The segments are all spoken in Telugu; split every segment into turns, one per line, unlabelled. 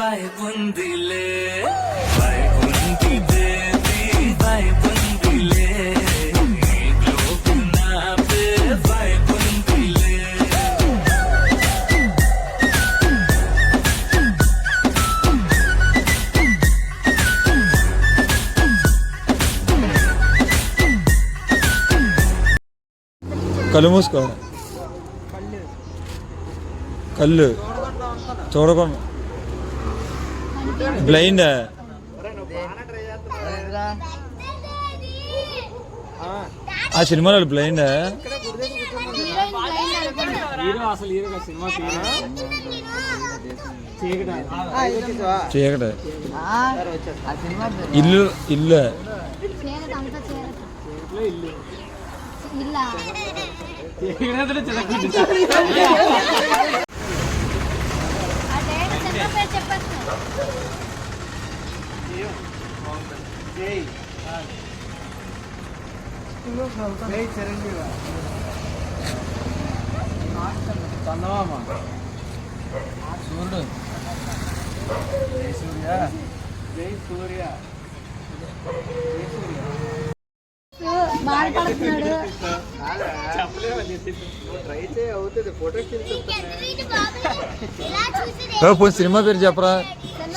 వైపుందిలే వైపుంది దేవి వైపుందిలే నీలోపు నాపే వైపుందిలే.
కళ్ళు మూసుకో, కళ్ళు చూడకుండా. బ్లైండ్ ఆ సినిమాలో బ్లైండ్ చీకట ఇల్లు ఇల్లు
సూర్యుడు జై సూర్య
బాధపడుతున్నాడు.
సినిమా పేరు చెప్పరా?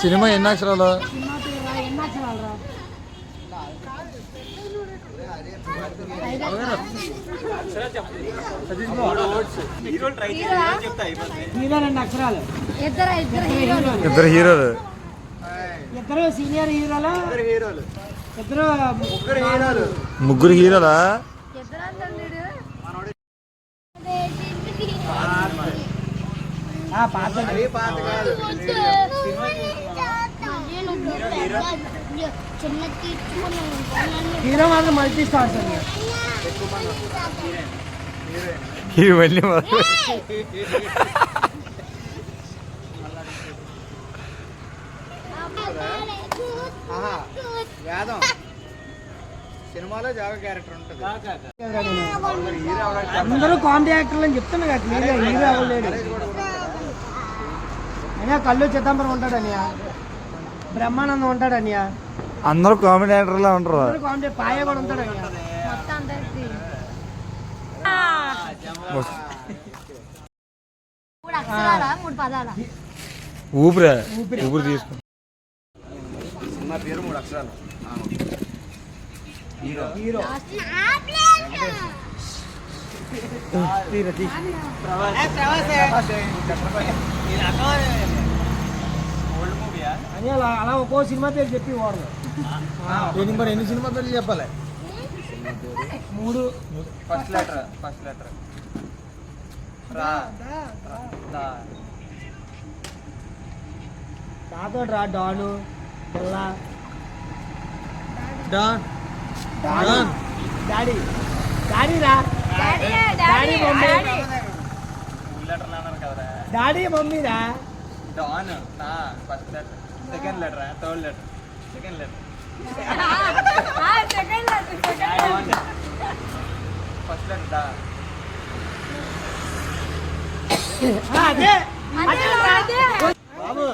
సినిమా ఎన్ని అక్షరాలు? ఇద్దరు హీరోలు,
ఇద్దరు సీనియర్ హీరోలు, ఇద్దరు
ముగ్గురు హీరోలా?
హీరో మాత్రం మల్టీ స్టార్స్ అండి.
ఇవన్నీ
వేదం సినిమాలో జాగ క్యారెక్టర్ ఉంటుంది.
అందరూ కామెడీ యాక్టర్లు అని చెప్తున్నా కదా, హీరో అవ్వలేడు. అయినా కళ్ళు చిదంబరం ఉంటాడనియా, బ్రహ్మానందం ఉంటాడనియా,
అందరూ కామెడీ యాక్టర్లా ఉంటారు.
కామెడీ పాయ కూడా ఉంటాడనియా.
ఊపిరి ఊపిరి తీసుకో.
సినిమా పేరు 3 అక్షరాలు. హీరో హీరో
అని అలా ఒక్కో సినిమా పేరు చెప్పి వాడు.
ఎన్ని సినిమా పేర్లు చెప్పాలి?
3.
ఫస్ట్ లెటర్
నాతో రా. డాను, బిల్లా,
డాన్
డాడీ, డాడీ రా, డాడీ మమ్మీ, డాడీ మమ్మీ రా.
డాన్ నా first letter, second letter, third letter, second letter, first letter డా.
అదే
బాబు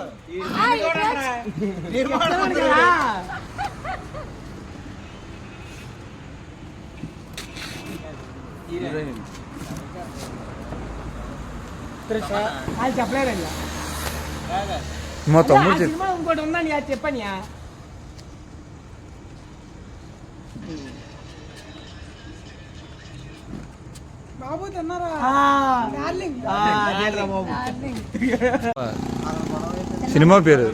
అది చెప్పలేదండి.
మా తమ్ముడు
సినిమా ఇంకోటి ఉందని చెప్పని. బాబు తిన్నారా?
సినిమా పేరు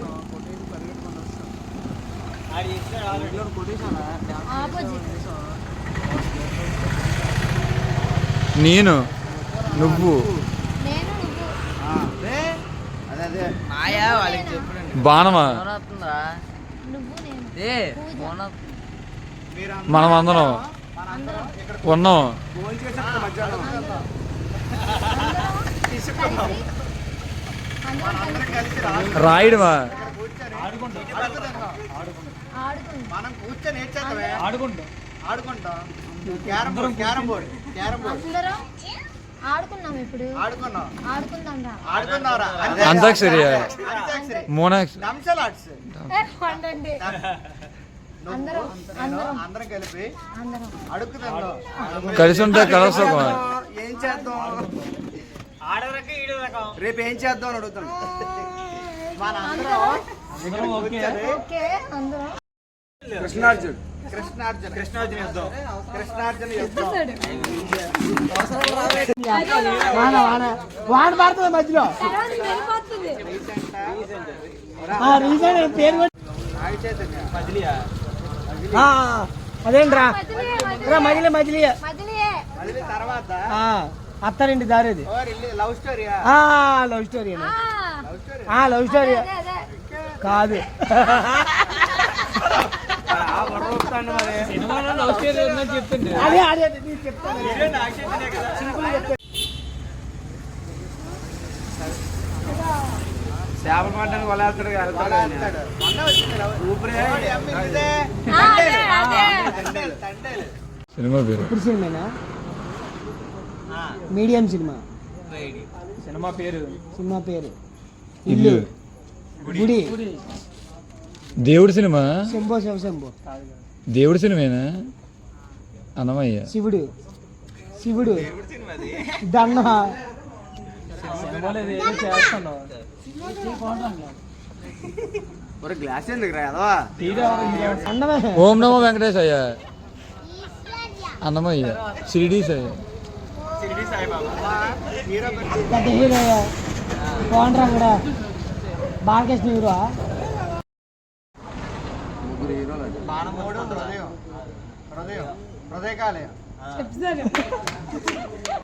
నేను నువ్వు బాణమా మనం అందరం ఉన్నాం. రాయడమా?
మనం కూర్చొని ఆడుకుంటాం. క్యారం బోర్డ్
ఆడుకున్నాం ఇప్పుడు
ఆడుకున్నాం
ఆడుకుందాం రా
ఆడుకున్నావురా
అంతాక్షరి
అంత్యాక్షరి
మోనాక్షరి
దంశలాట్స్
పండండి అందరం
అందరం కలిపి
అందరం
అడుగుతున్నాం
కలిసి ఉంటే కలసోకం
ఏం చేద్దాం రేపు ఏం చేద్దాం అని అడుగుతాం మన అందరం
ఓకే అందరం
కృష్ణార్జున్ యుద్ధం
వాన వాన వాన పడుతుంది మధ్యలో
తర్వాత వెళ్ళిపోతుంది
రీసెంట్ పేరు
నాగ చైతన్య
అదేంట్రా
మజిలీ
రా మజిలీ మజిలీ
మజిలీయే
మళ్ళీ తర్వాత
అత్తారింటి దారేది
లవ్ స్టోరీయా
లవ్ స్టోరీ
ఆ
లవ్ స్టోరీ
అదే అదే
కాదు అదే అదే నేను చెప్తాను
చేపలు పడ్డానికి వలేస్తాడు ఊపిరి
సినిమా పేరు
ఇప్పుడు సినిమానా మీడియం సినిమా
సినిమా పేరు
సినిమా పేరు
ఇల్లు
గుడి
దేవుడి సినిమా
శంభో శివ శంభో
దేవుడి సినిమేనా అన్నమయ్య
శివుడు శివుడు దండ
ఒక గ్లాస్ ఎందుకు రాదవా
అన్నమే
ఓం నమో వెంకటేశయ్య అన్నమయ్య షిరిడి సాయి
పెద్ద హీరో బాగుంటారా కూడా బాలకృష్ణ హీరో
హృదయం హృదయకాలయ